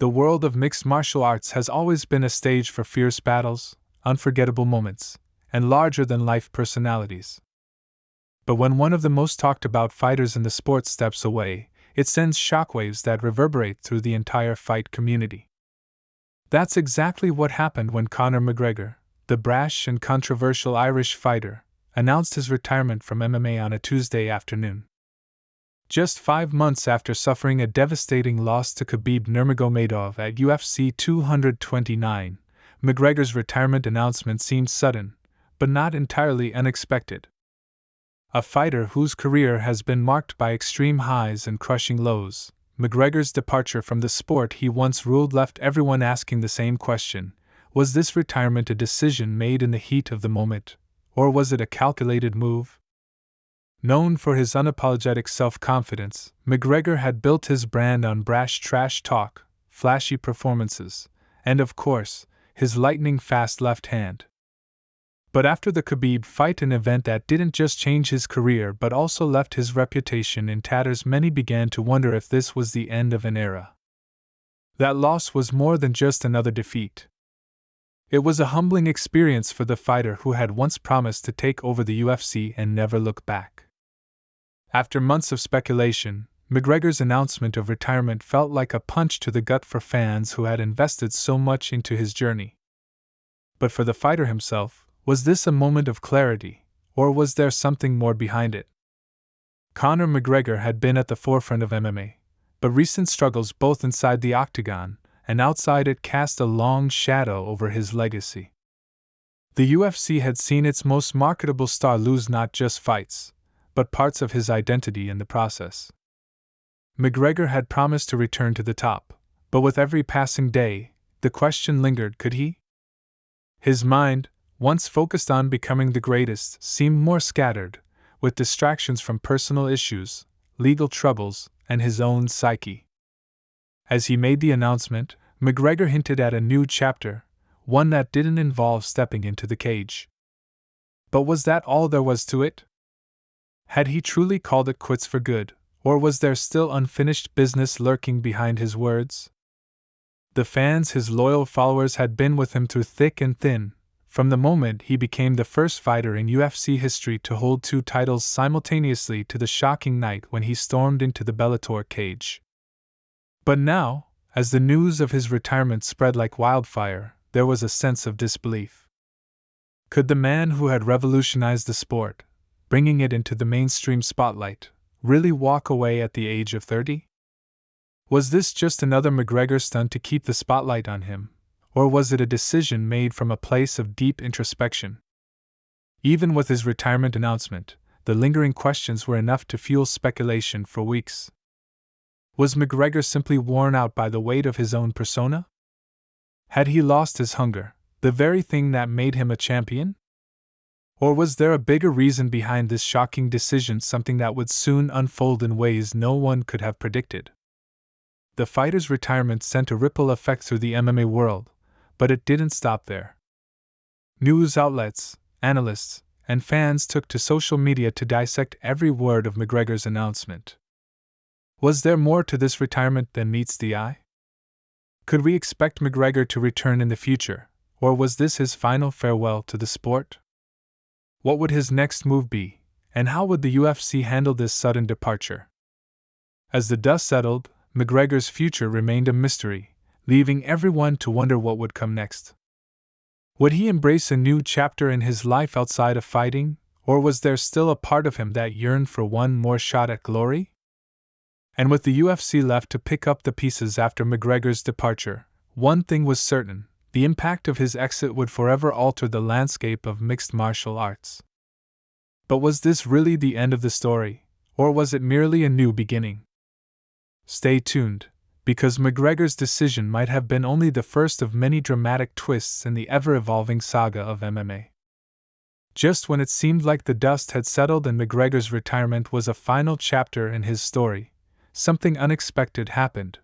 The world of mixed martial arts has always been a stage for fierce battles, unforgettable moments, and larger-than-life personalities. But when one of the most talked-about fighters in the sport steps away, it sends shockwaves that reverberate through the entire fight community. That's exactly what happened when Conor McGregor, the brash and controversial Irish fighter, announced his retirement from MMA on a Tuesday afternoon. Just 5 months after suffering a devastating loss to Khabib Nurmagomedov at UFC 229, McGregor's retirement announcement seemed sudden, but not entirely unexpected. A fighter whose career has been marked by extreme highs and crushing lows, McGregor's departure from the sport he once ruled left everyone asking the same question: was this retirement a decision made in the heat of the moment, or was it a calculated move? Known for his unapologetic self-confidence, McGregor had built his brand on brash trash talk, flashy performances, and of course, his lightning-fast left hand. But after the Khabib fight, an event that didn't just change his career but also left his reputation in tatters, many began to wonder if this was the end of an era. That loss was more than just another defeat. It was a humbling experience for the fighter who had once promised to take over the UFC and never look back. After months of speculation, McGregor's announcement of retirement felt like a punch to the gut for fans who had invested so much into his journey. But for the fighter himself, was this a moment of clarity, or was there something more behind it? Conor McGregor had been at the forefront of MMA, but recent struggles both inside the octagon and outside it cast a long shadow over his legacy. The UFC had seen its most marketable star lose not just fights, but parts of his identity in the process. McGregor had promised to return to the top, but with every passing day, the question lingered: could he? His mind, once focused on becoming the greatest, seemed more scattered, with distractions from personal issues, legal troubles, and his own psyche. As he made the announcement, McGregor hinted at a new chapter, one that didn't involve stepping into the cage. But was that all there was to it? Had he truly called it quits for good, or was there still unfinished business lurking behind his words? The fans, his loyal followers, had been with him through thick and thin, from the moment he became the first fighter in UFC history to hold 2 titles simultaneously to the shocking night when he stormed into the Bellator cage. But now, as the news of his retirement spread like wildfire, there was a sense of disbelief. Could the man who had revolutionized the sport, bringing it into the mainstream spotlight, really walk away at the age of 30? Was this just another McGregor stunt to keep the spotlight on him, or was it a decision made from a place of deep introspection? Even with his retirement announcement, the lingering questions were enough to fuel speculation for weeks. Was McGregor simply worn out by the weight of his own persona? Had he lost his hunger, the very thing that made him a champion? Or was there a bigger reason behind this shocking decision, something that would soon unfold in ways no one could have predicted? The fighter's retirement sent a ripple effect through the MMA world, but it didn't stop there. News outlets, analysts, and fans took to social media to dissect every word of McGregor's announcement. Was there more to this retirement than meets the eye? Could we expect McGregor to return in the future, or was this his final farewell to the sport? What would his next move be, and how would the UFC handle this sudden departure? As the dust settled, McGregor's future remained a mystery, leaving everyone to wonder what would come next. Would he embrace a new chapter in his life outside of fighting, or was there still a part of him that yearned for one more shot at glory? And with the UFC left to pick up the pieces after McGregor's departure, one thing was certain: the impact of his exit would forever alter the landscape of mixed martial arts. But was this really the end of the story, or was it merely a new beginning? Stay tuned, because McGregor's decision might have been only the first of many dramatic twists in the ever-evolving saga of MMA. Just when it seemed like the dust had settled and McGregor's retirement was a final chapter in his story, something unexpected happened.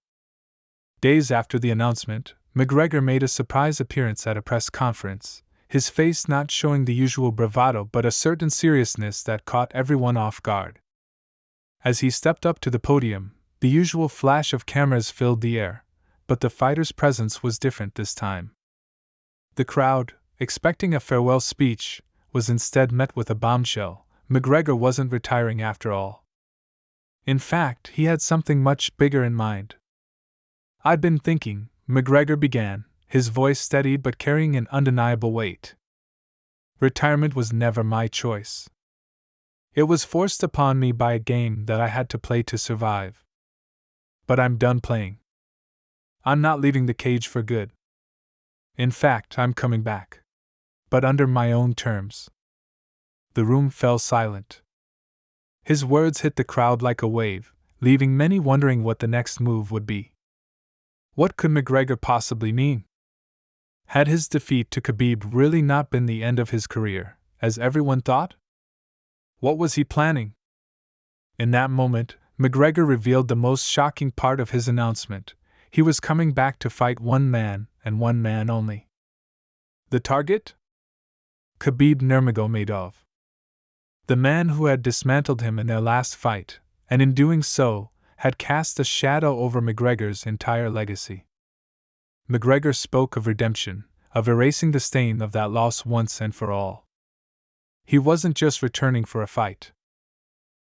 Days after the announcement, McGregor made a surprise appearance at a press conference, his face not showing the usual bravado but a certain seriousness that caught everyone off guard. As he stepped up to the podium, the usual flash of cameras filled the air, but the fighter's presence was different this time. The crowd, expecting a farewell speech, was instead met with a bombshell. McGregor wasn't retiring after all. In fact, he had something much bigger in mind. "I'd been thinking," McGregor began, his voice steadied but carrying an undeniable weight. "Retirement was never my choice. It was forced upon me by a game that I had to play to survive. But I'm done playing. I'm not leaving the cage for good. In fact, I'm coming back. But under my own terms." The room fell silent. His words hit the crowd like a wave, leaving many wondering what the next move would be. What could McGregor possibly mean? Had his defeat to Khabib really not been the end of his career, as everyone thought? What was he planning? In that moment, McGregor revealed the most shocking part of his announcement. He was coming back to fight one man, and one man only. The target? Khabib Nurmagomedov. The man who had dismantled him in their last fight, and in doing so, had cast a shadow over McGregor's entire legacy. McGregor spoke of redemption, of erasing the stain of that loss once and for all. He wasn't just returning for a fight.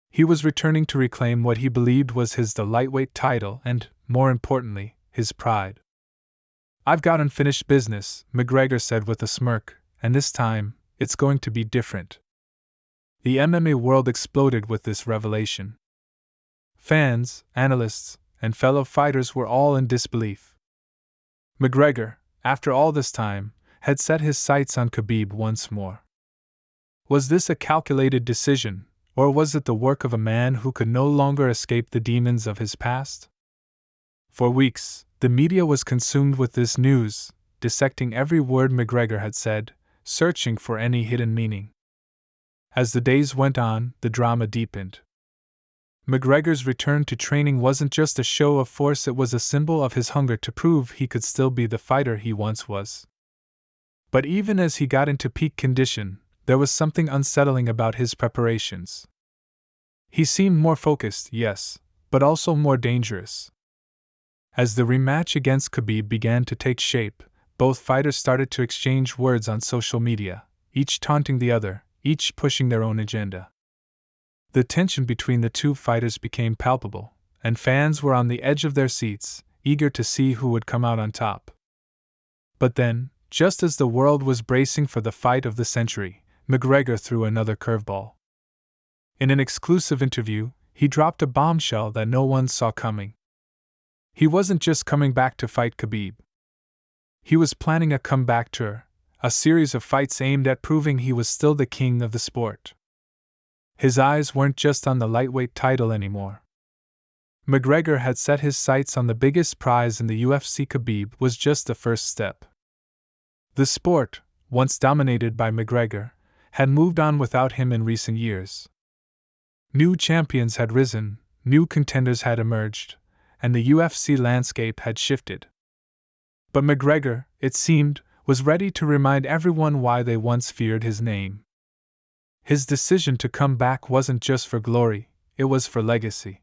He was returning to reclaim what he believed was his the lightweight title and, more importantly, his pride. "I've got unfinished business," McGregor said with a smirk, "and this time, it's going to be different." The MMA world exploded with this revelation. Fans, analysts, and fellow fighters were all in disbelief. McGregor, after all this time, had set his sights on Khabib once more. Was this a calculated decision, or was it the work of a man who could no longer escape the demons of his past? For weeks, the media was consumed with this news, dissecting every word McGregor had said, searching for any hidden meaning. As the days went on, the drama deepened. McGregor's return to training wasn't just a show of force, it was a symbol of his hunger to prove he could still be the fighter he once was. But even as he got into peak condition, there was something unsettling about his preparations. He seemed more focused, yes, but also more dangerous. As the rematch against Khabib began to take shape, both fighters started to exchange words on social media, each taunting the other, each pushing their own agenda. The tension between the two fighters became palpable, and fans were on the edge of their seats, eager to see who would come out on top. But then, just as the world was bracing for the fight of the century, McGregor threw another curveball. In an exclusive interview, he dropped a bombshell that no one saw coming. He wasn't just coming back to fight Khabib. He was planning a comeback tour, a series of fights aimed at proving he was still the king of the sport. His eyes weren't just on the lightweight title anymore. McGregor had set his sights on the biggest prize in the UFC. Khabib was just the first step. The sport, once dominated by McGregor, had moved on without him in recent years. New champions had risen, new contenders had emerged, and the UFC landscape had shifted. But McGregor, it seemed, was ready to remind everyone why they once feared his name. His decision to come back wasn't just for glory, it was for legacy.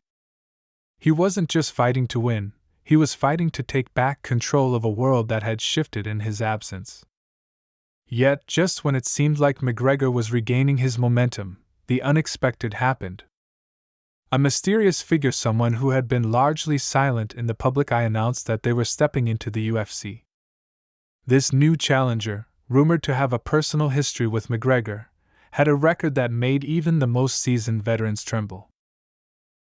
He wasn't just fighting to win, he was fighting to take back control of a world that had shifted in his absence. Yet, just when it seemed like McGregor was regaining his momentum, the unexpected happened. A mysterious figure, someone who had been largely silent in the public eye, announced that they were stepping into the UFC. This new challenger, rumored to have a personal history with McGregor, had a record that made even the most seasoned veterans tremble.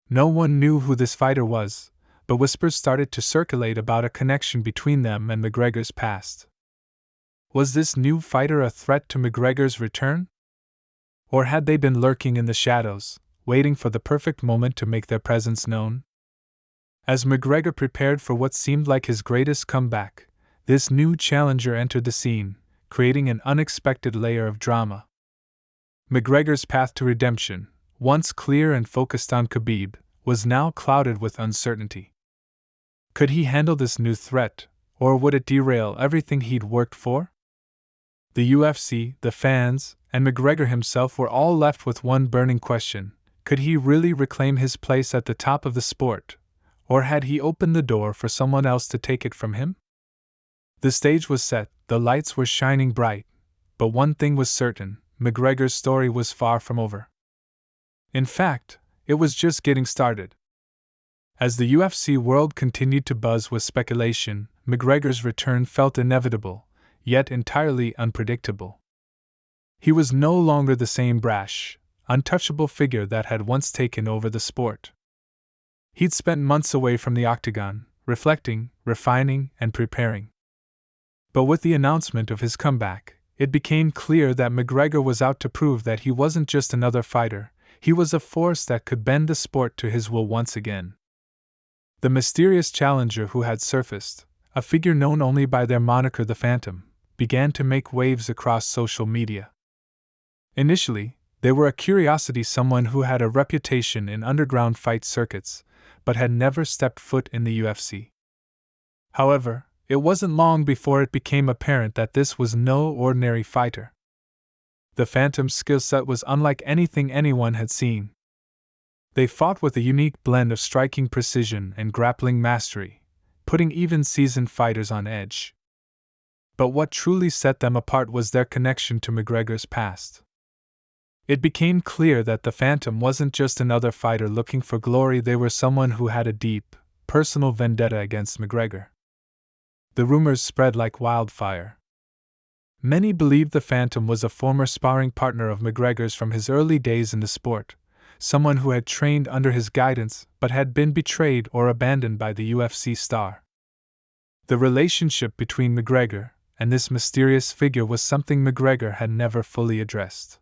No one knew who this fighter was, but whispers started to circulate about a connection between them and McGregor's past. Was this new fighter a threat to McGregor's return? Or had they been lurking in the shadows, waiting for the perfect moment to make their presence known? As McGregor prepared for what seemed like his greatest comeback, this new challenger entered the scene, creating an unexpected layer of drama. McGregor's path to redemption, once clear and focused on Khabib, was now clouded with uncertainty. Could he handle this new threat, or would it derail everything he'd worked for? The UFC, the fans, and McGregor himself were all left with one burning question: could he really reclaim his place at the top of the sport, Or had he opened the door for someone else to take it from him? The stage was set, the lights were shining bright, but one thing was certain: McGregor's story was far from over. In fact, it was just getting started. As the UFC world continued to buzz with speculation, McGregor's return felt inevitable, yet entirely unpredictable. He was no longer the same brash, untouchable figure that had once taken over the sport. He'd spent months away from the octagon, reflecting, refining, and preparing. But with the announcement of his comeback, it became clear that McGregor was out to prove that he wasn't just another fighter, he was a force that could bend the sport to his will once again. The mysterious challenger who had surfaced, a figure known only by their moniker the Phantom, began to make waves across social media. Initially, they were a curiosity, someone who had a reputation in underground fight circuits, but had never stepped foot in the UFC. However, it wasn't long before it became apparent that this was no ordinary fighter. The Phantom's skill set was unlike anything anyone had seen. They fought with a unique blend of striking precision and grappling mastery, putting even seasoned fighters on edge. But what truly set them apart was their connection to McGregor's past. It became clear that the Phantom wasn't just another fighter looking for glory, they were someone who had a deep, personal vendetta against McGregor. The rumors spread like wildfire. Many believed the Phantom was a former sparring partner of McGregor's from his early days in the sport, someone who had trained under his guidance but had been betrayed or abandoned by the UFC star. The relationship between McGregor and this mysterious figure was something McGregor had never fully addressed.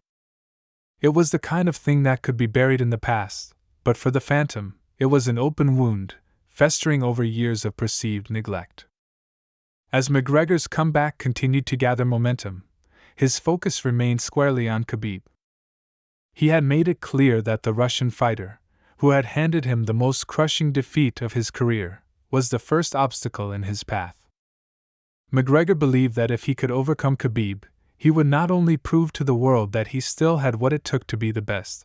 It was the kind of thing that could be buried in the past, but for the Phantom, it was an open wound, festering over years of perceived neglect. As McGregor's comeback continued to gather momentum, his focus remained squarely on Khabib. He had made it clear that the Russian fighter, who had handed him the most crushing defeat of his career, was the first obstacle in his path. McGregor believed that if he could overcome Khabib, he would not only prove to the world that he still had what it took to be the best,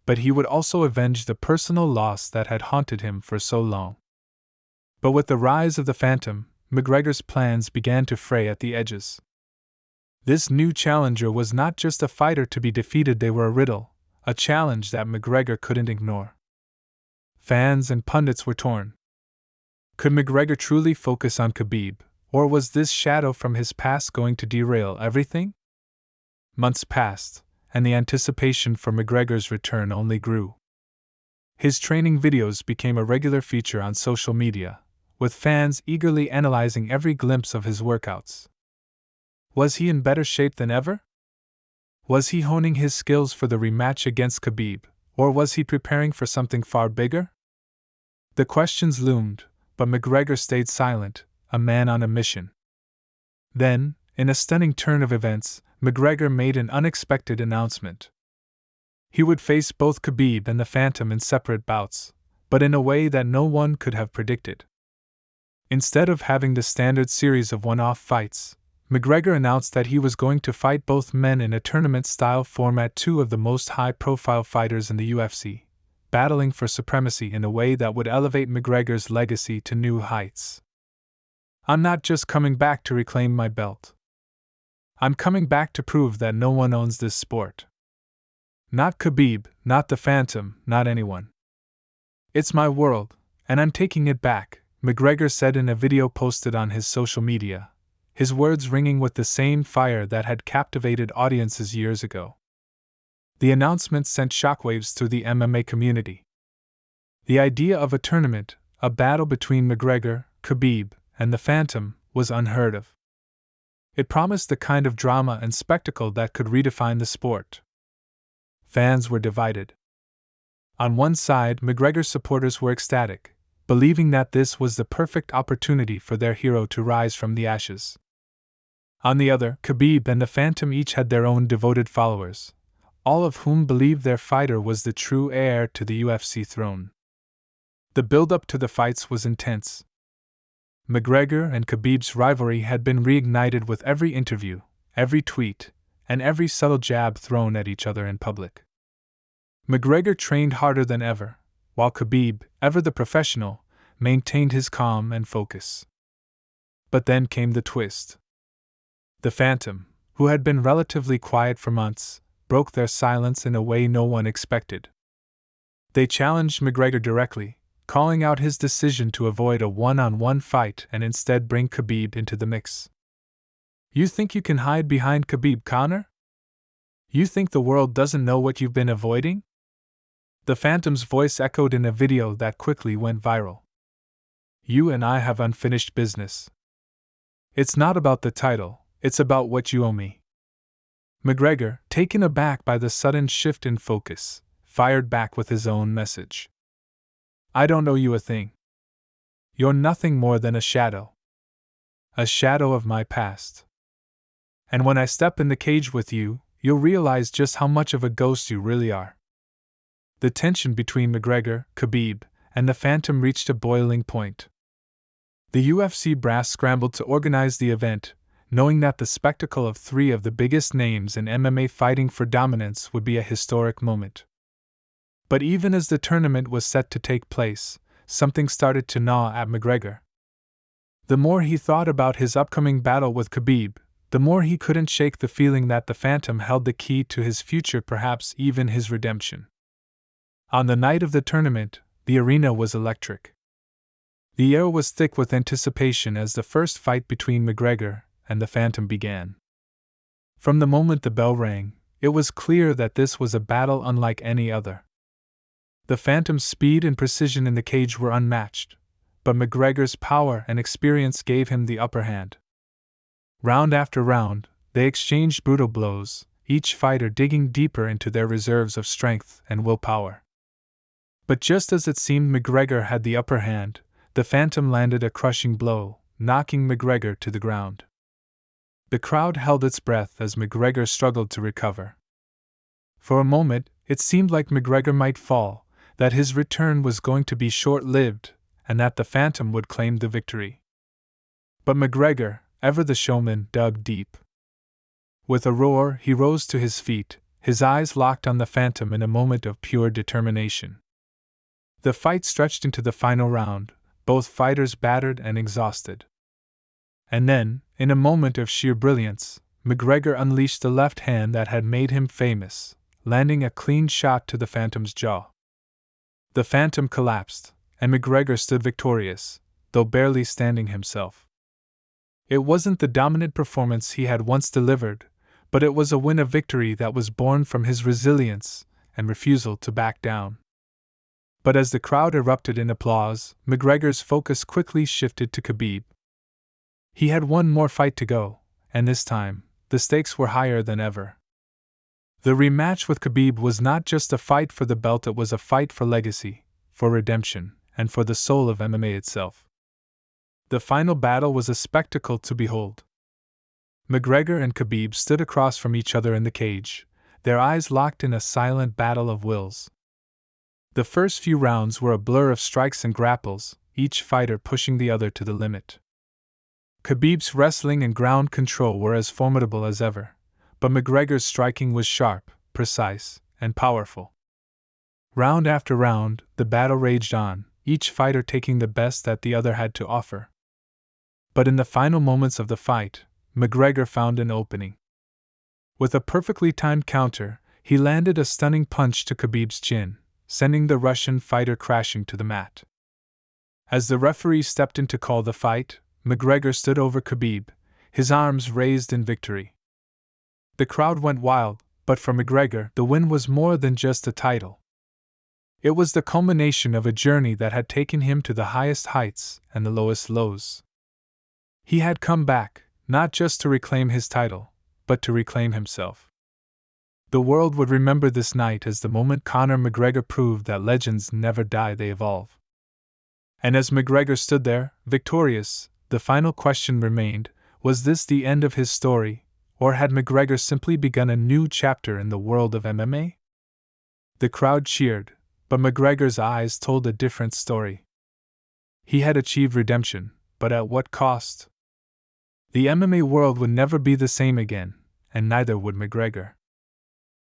but he would also avenge the personal loss that had haunted him for so long. But with the rise of the Phantom, McGregor's plans began to fray at the edges. This new challenger was not just a fighter to be defeated, they were a riddle, a challenge that McGregor couldn't ignore. Fans and pundits were torn. Could McGregor truly focus on Khabib, or was this shadow from his past going to derail everything? Months passed, and the anticipation for McGregor's return only grew. His training videos became a regular feature on social media, with fans eagerly analyzing every glimpse of his workouts. Was he in better shape than ever? Was he honing his skills for the rematch against Khabib, or was he preparing for something far bigger? The questions loomed, but McGregor stayed silent, a man on a mission. Then, in a stunning turn of events, McGregor made an unexpected announcement. He would face both Khabib and the Phantom in separate bouts, but in a way that no one could have predicted. Instead of having the standard series of one-off fights, McGregor announced that he was going to fight both men in a tournament-style format, two of the most high-profile fighters in the UFC, battling for supremacy in a way that would elevate McGregor's legacy to new heights. I'm not just coming back to reclaim my belt. I'm coming back to prove that no one owns this sport. Not Khabib, not the Phantom, not anyone. It's my world, and I'm taking it back, McGregor said in a video posted on his social media, his words ringing with the same fire that had captivated audiences years ago. The announcement sent shockwaves through the MMA community. The idea of a tournament, a battle between McGregor, Khabib, and the Phantom, was unheard of. It promised the kind of drama and spectacle that could redefine the sport. Fans were divided. On one side, McGregor's supporters were ecstatic, believing that this was the perfect opportunity for their hero to rise from the ashes. On the other, Khabib and the Phantom each had their own devoted followers, all of whom believed their fighter was the true heir to the UFC throne. The build-up to the fights was intense. McGregor and Khabib's rivalry had been reignited with every interview, every tweet, and every subtle jab thrown at each other in public. McGregor trained harder than ever, while Khabib, ever the professional, maintained his calm and focus. But then came the twist. The Phantom, who had been relatively quiet for months, broke their silence in a way no one expected. They challenged McGregor directly, calling out his decision to avoid a one-on-one fight and instead bring Khabib into the mix. "You think you can hide behind Khabib, Conor? You think the world doesn't know what you've been avoiding?" The Phantom's voice echoed in a video that quickly went viral. "You and I have unfinished business. It's not about the title, it's about what you owe me." McGregor, taken aback by the sudden shift in focus, fired back with his own message. "I don't owe you a thing. You're nothing more than a shadow. A shadow of my past. And when I step in the cage with you, you'll realize just how much of a ghost you really are." The tension between McGregor, Khabib, and the Phantom reached a boiling point. The UFC brass scrambled to organize the event, knowing that the spectacle of three of the biggest names in MMA fighting for dominance would be a historic moment. But even as the tournament was set to take place, something started to gnaw at McGregor. The more he thought about his upcoming battle with Khabib, the more he couldn't shake the feeling that the Phantom held the key to his future, perhaps even his redemption. On the night of the tournament, the arena was electric. The air was thick with anticipation as the first fight between McGregor and the Phantom began. From the moment the bell rang, it was clear that this was a battle unlike any other. The Phantom's speed and precision in the cage were unmatched, but McGregor's power and experience gave him the upper hand. Round after round, they exchanged brutal blows, each fighter digging deeper into their reserves of strength and willpower. But just as it seemed McGregor had the upper hand, the Phantom landed a crushing blow, knocking McGregor to the ground. The crowd held its breath as McGregor struggled to recover. For a moment, it seemed like McGregor might fall, that his return was going to be short-lived, and that the Phantom would claim the victory. But McGregor, ever the showman, dug deep. With a roar, he rose to his feet, his eyes locked on the Phantom in a moment of pure determination. The fight stretched into the final round, both fighters battered and exhausted. And then, in a moment of sheer brilliance, McGregor unleashed the left hand that had made him famous, landing a clean shot to the Phantom's jaw. The Phantom collapsed, and McGregor stood victorious, though barely standing himself. It wasn't the dominant performance he had once delivered, but it was a win of victory that was born from his resilience and refusal to back down. But as the crowd erupted in applause, McGregor's focus quickly shifted to Khabib. He had one more fight to go, and this time, the stakes were higher than ever. The rematch with Khabib was not just a fight for the belt, it was a fight for legacy, for redemption, and for the soul of MMA itself. The final battle was a spectacle to behold. McGregor and Khabib stood across from each other in the cage, their eyes locked in a silent battle of wills. The first few rounds were a blur of strikes and grapples, each fighter pushing the other to the limit. Khabib's wrestling and ground control were as formidable as ever, but McGregor's striking was sharp, precise, and powerful. Round after round, the battle raged on, each fighter taking the best that the other had to offer. But in the final moments of the fight, McGregor found an opening. With a perfectly timed counter, he landed a stunning punch to Khabib's chin, sending the Russian fighter crashing to the mat. As the referee stepped in to call the fight, McGregor stood over Khabib, his arms raised in victory. The crowd went wild, but for McGregor, the win was more than just a title. It was the culmination of a journey that had taken him to the highest heights and the lowest lows. He had come back, not just to reclaim his title, but to reclaim himself. The world would remember this night as the moment Conor McGregor proved that legends never die, they evolve. And as McGregor stood there, victorious, the final question remained: was this the end of his story, or had McGregor simply begun a new chapter in the world of MMA? The crowd cheered, but McGregor's eyes told a different story. He had achieved redemption, but at what cost? The MMA world would never be the same again, and neither would McGregor.